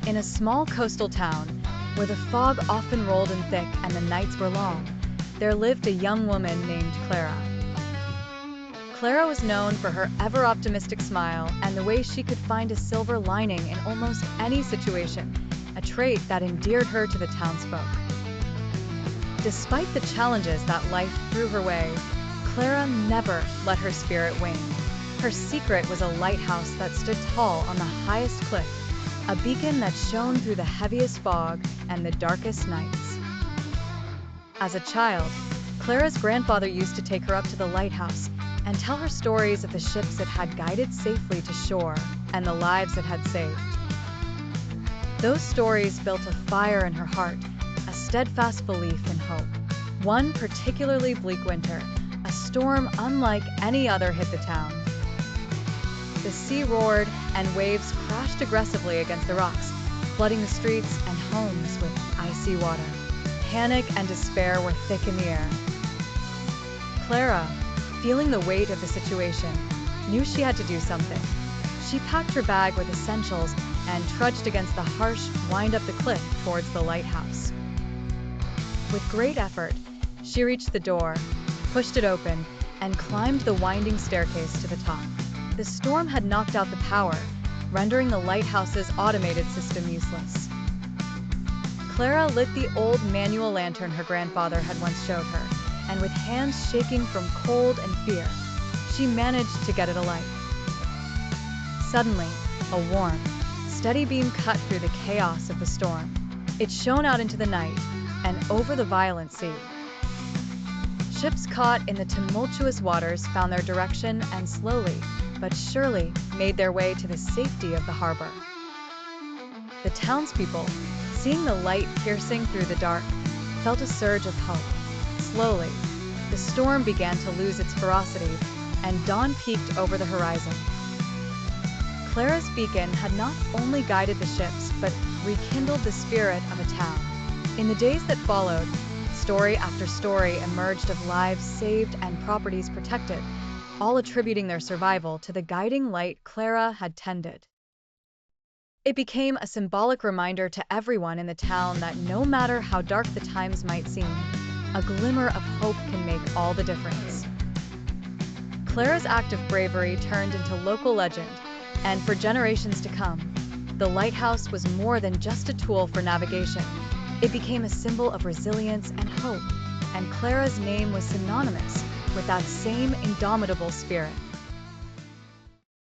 In a small coastal town, where the fog often rolled in thick and the nights were long, there lived a young woman named Clara. Clara was known for her ever-optimistic smile and the way she could find a silver lining in almost any situation, a trait that endeared her to the townsfolk. Despite the challenges that life threw her way, Clara never let her spirit wane. Her secret was a lighthouse that stood tall on the highest cliff, a beacon that shone through the heaviest fog and the darkest nights. As a child, Clara's grandfather used to take her up to the lighthouse and tell her stories of the ships it had guided safely to shore and the lives it had saved. Those stories built a fire in her heart, a steadfast belief in hope. One particularly bleak winter, a storm unlike any other hit the town. The sea roared and waves crashed aggressively against the rocks, flooding the streets and homes with icy water. Panic and despair were thick in the air. Clara, feeling the weight of the situation, knew she had to do something. She packed her bag with essentials and trudged against the harsh wind up the cliff towards the lighthouse. With great effort, she reached the door, pushed it open, and climbed the winding staircase to the top. The storm had knocked out the power, rendering the lighthouse's automated system useless. Clara lit the old manual lantern her grandfather had once showed her, and with hands shaking from cold and fear, she managed to get it alight. Suddenly, a warm, steady beam cut through the chaos of the storm. It shone out into the night and over the violent sea. Ships caught in the tumultuous waters found their direction and slowly, but surely, made their way to the safety of the harbor. The townspeople, seeing the light piercing through the dark, felt a surge of hope. Slowly, the storm began to lose its ferocity, and dawn peeked over the horizon. Clara's beacon had not only guided the ships, but rekindled the spirit of a town. In the days that followed, story after story emerged of lives saved and properties protected, all attributing their survival to the guiding light Clara had tended. It became a symbolic reminder to everyone in the town that no matter how dark the times might seem, a glimmer of hope can make all the difference. Clara's act of bravery turned into local legend, and for generations to come, the lighthouse was more than just a tool for navigation. It became a symbol of resilience and hope, and Clara's name was synonymous with that same indomitable spirit.